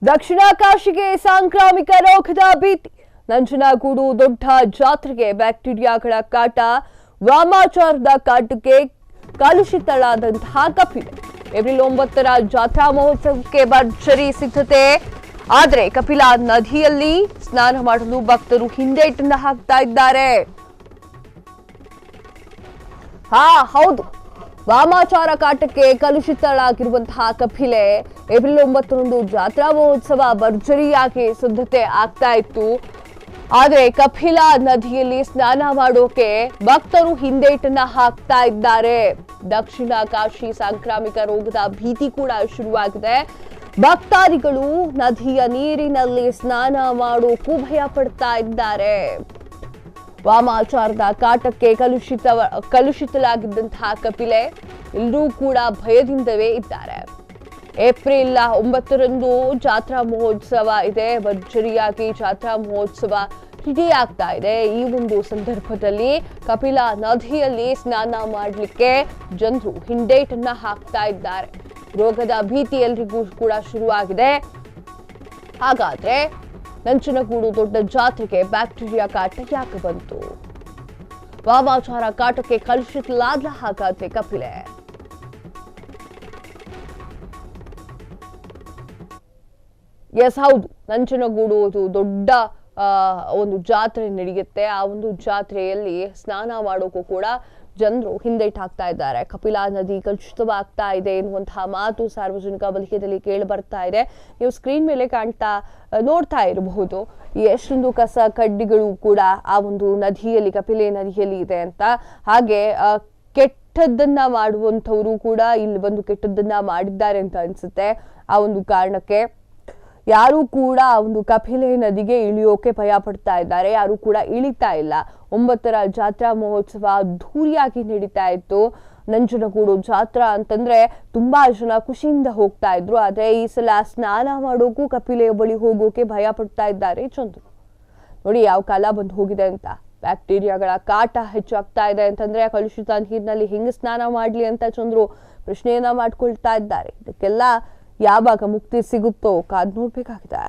ದಕ್ಷಿಣ ಕಾಶಿಗೆ ಸಾಂಕ್ರಾಮಿಕ ರೋಗದ ಭೀತಿ. ನಂಜನಗೂಡು ದೊಡ್ಡ ಜಾತ್ರೆಗೆ ಬ್ಯಾಕ್ಟೀರಿಯಾಗಳ ಕಾಟ, ವಾಮಾಚಾರದ ಕಾಟಕ್ಕೆ ಕಲುಷಿತಳಾದಂತಹ ಕಪಿಲೆ. ಏಪ್ರಿಲ್ 9ರ ಜಾತ್ರಾ ಮಹೋತ್ಸವಕ್ಕೆ ಭರ್ಜರಿ ಸಿದ್ಧತೆ. ಆದರೆ ಕಪಿಲಾ ನದಿಯಲ್ಲಿ ಸ್ನಾನ ಮಾಡಲು ಭಕ್ತರು ಹಿಂದೇಟನ್ನ ಹಾಕ್ತಾ ಇದ್ದಾರೆ. ಹೌದು, ವಾಮಾಚಾರ ಕಾಟಕ್ಕೆ ಕಲುಷಿತಳಾಗಿರುವಂತಹ ಕಪಿಲೆ ಏಪ್ರಿಲ್ 9ರಂದು ಜಾತ್ರಾ ಮಹೋತ್ಸವ ಭರ್ಜರಿಯಾಗಿ ಸಿದ್ಧತೆ ಆಗ್ತಾ ಇತ್ತು. ಆದರೆ ಕಪಿಲಾ ನದಿಯಲ್ಲಿ ಸ್ನಾನ ಮಾಡೋಕೆ ಭಕ್ತರು ಹಿಂದೇಟನ್ನ ಹಾಕ್ತಾ ಇದ್ದಾರೆ. ದಕ್ಷಿಣ ಕಾಶಿ ಸಾಂಕ್ರಾಮಿಕ ರೋಗದ ಭೀತಿ ಕೂಡ ಶುರುವಾಗಿದೆ. ಭಕ್ತಾದಿಗಳು ನದಿಯ ನೀರಿನಲ್ಲಿ ಸ್ನಾನ ಮಾಡೋಕ್ಕೂ ಭಯ ಪಡ್ತಾ ಇದ್ದಾರೆ. ವಾಮಾಚಾರದ ಕಾಟಕ್ಕೆ ಕಲುಷಿತಲಾಗಿದ್ದಂತಹ ಕಪಿಲೆ ಎಲ್ಲರೂ ಕೂಡ ಭಯದಿಂದವೇ ಇದ್ದಾರೆ. ಏಪ್ರಿಲ್ 9ರಂದು ಜಾತ್ರಾ ಮಹೋತ್ಸವ ಇದೆ. ಭರ್ಜರಿಯಾಗಿ ಜಾತ್ರಾ ಮಹೋತ್ಸವ ರೆಡಿ ಆಗ್ತಾ ಇದೆ. ಈ ಒಂದು ಸಂದರ್ಭದಲ್ಲಿ ಕಪಿಲಾ ನದಿಯಲ್ಲಿ ಸ್ನಾನ ಮಾಡಲಿಕ್ಕೆ ಜನರು ಹಿಂದೇಟನ್ನ ಹಾಕ್ತಾ ಇದ್ದಾರೆ. ರೋಗದ ಭೀತಿ ಎಲ್ರಿಗೂ ಕೂಡ ಶುರುವಾಗಿದೆ. ಹಾಗಾದ್ರೆ ನಂಜನಗೂಡು ದೊಡ್ಡ ಜಾತ್ರೆಗೆ ಬ್ಯಾಕ್ಟೀರಿಯಾ ಕಾಟ ಯಾಕೆ ಬಂತು? ವಾಮಾಚಾರ ಕಾಟಕ್ಕೆ ಕಲುಷಿತಲಾದ ಹಾಗಾದ್ರೆ ಕಪಿಲೆ. ಎಸ್, ಹೌದು, ನಂಜನಗೂಡು ದೊಡ್ಡ ಒಂದು ಜಾತ್ರೆ ನಡೆಯುತ್ತೆ. ಆ ಒಂದು ಜಾತ್ರೆಯಲ್ಲಿ ಸ್ನಾನ ಮಾಡೋಕ್ಕೂ ಕೂಡ ಜನರು ಹಿಂದೇಟ್ ಹಾಕ್ತಾ ಇದ್ದಾರೆ. ಕಪಿಲಾ ನದಿ ಕಲುಷಿತವಾಗ್ತಾ ಇದೆ ಎನ್ನುವಂತಹ ಮಾತು ಸಾರ್ವಜನಿಕ ವಲಯದಲ್ಲಿ ಕೇಳಿ ಬರ್ತಾ ಇದೆ. ನೀವು ಸ್ಕ್ರೀನ್ ಮೇಲೆ ನೋಡ್ತಾ ಇರಬಹುದು ಎಷ್ಟೊಂದು ಕಸ ಕಡ್ಡಿಗಳು ಕೂಡ ಆ ಒಂದು ನದಿಯಲ್ಲಿ, ಕಪಿಲೆ ನದಿಯಲ್ಲಿ ಇದೆ ಅಂತ. ಹಾಗೆ ಕೆಟ್ಟದ್ದನ್ನ ಮಾಡುವಂಥವರು ಕೂಡ ಇಲ್ಲಿ ಬಂದು ಕೆಟ್ಟದ್ದನ್ನ ಮಾಡಿದ್ದಾರೆ ಅಂತ ಅನ್ಸುತ್ತೆ. ಆ ಒಂದು ಕಾರಣಕ್ಕೆ ಯಾರು ಕೂಡ ಒಂದು ಕಪಿಲೆ ನದಿಗೆ ಇಳಿಯೋಕೆ ಭಯ ಪಡ್ತಾ ಇದ್ದಾರೆ. ಯಾರು ಕೂಡ ಇಳಿತಾ ಇಲ್ಲ. 9ರ ಜಾತ್ರಾ ಮಹೋತ್ಸವ ಅದ್ಧೂರಿಯಾಗಿ ನಡೀತಾ ಇತ್ತು. ನಂಜನಗೂಡು ಜಾತ್ರಾ ಅಂತಂದ್ರೆ ತುಂಬಾ ಜನ ಖುಷಿಯಿಂದ ಹೋಗ್ತಾ ಇದ್ರು. ಆದ್ರೆ ಈ ಸಲ ಸ್ನಾನ ಮಾಡೋಕ್ಕೂ ಕಪಿಲೆಯ ಬಳಿ ಹೋಗೋಕೆ ಭಯ ಪಡ್ತಾ ಇದ್ದಾರೆ ಜನರು. ನೋಡಿ ಯಾವ ಕಾಲ ಬಂದು ಹೋಗಿದೆ ಅಂತ. ಬ್ಯಾಕ್ಟೀರಿಯಾಗಳ ಕಾಟ ಹೆಚ್ಚಾಗ್ತಾ ಇದೆ ಅಂತಂದ್ರೆ ಕಲುಷಿತ ನೀರಿನಲ್ಲಿ ಹೆಂಗೆ ಸ್ನಾನ ಮಾಡ್ಲಿ ಅಂತ ಜನರು ಪ್ರಶ್ನೆಯನ್ನ ಮಾಡ್ಕೊಳ್ತಾ ಇದ್ದಾರೆ. ಇದಕ್ಕೆಲ್ಲ ಯಾವಾಗ ಮುಕ್ತಿ ಸಿಗುತ್ತೋ ಕಾದ್ ನೋಡ್ಬೇಕಾಗಿದೆ.